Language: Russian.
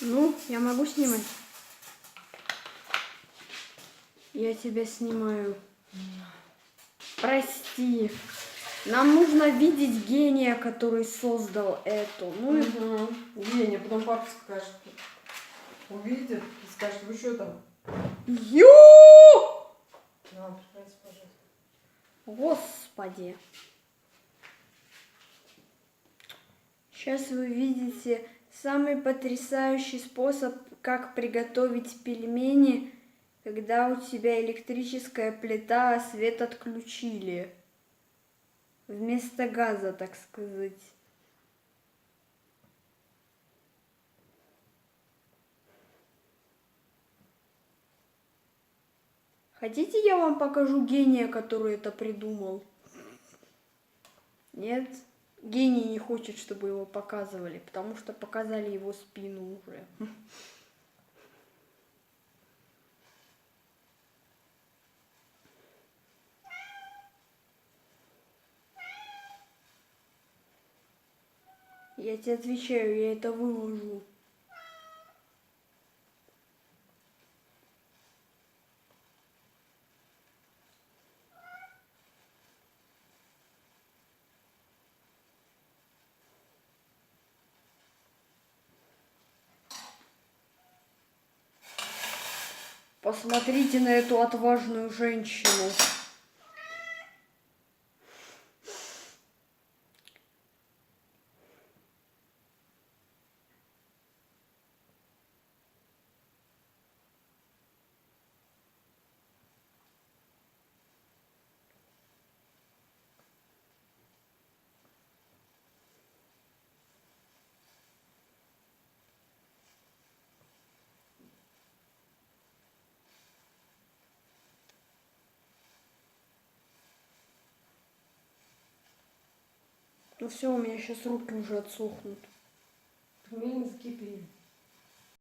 Ну, я могу снимать? Я тебя снимаю. Прости. Нам нужно видеть гения, который создал эту. Ну, Угу. Гения, потом папа скажет. Увидит и скажет, вы что там? Ю! На, прекрати, пожалуйста. Господи. Сейчас вы видите самый потрясающий способ, как приготовить пельмени, когда у тебя электрическая плита, а свет отключили. Вместо газа, так сказать. Хотите, я вам покажу гения, который это придумал? Нет? Гений не хочет, чтобы его показывали, потому что показали его спину уже. Я тебе отвечаю, я это выложу. Посмотрите на эту отважную женщину. Ну все, у меня сейчас руки уже отсохнут. Пельмени закипели.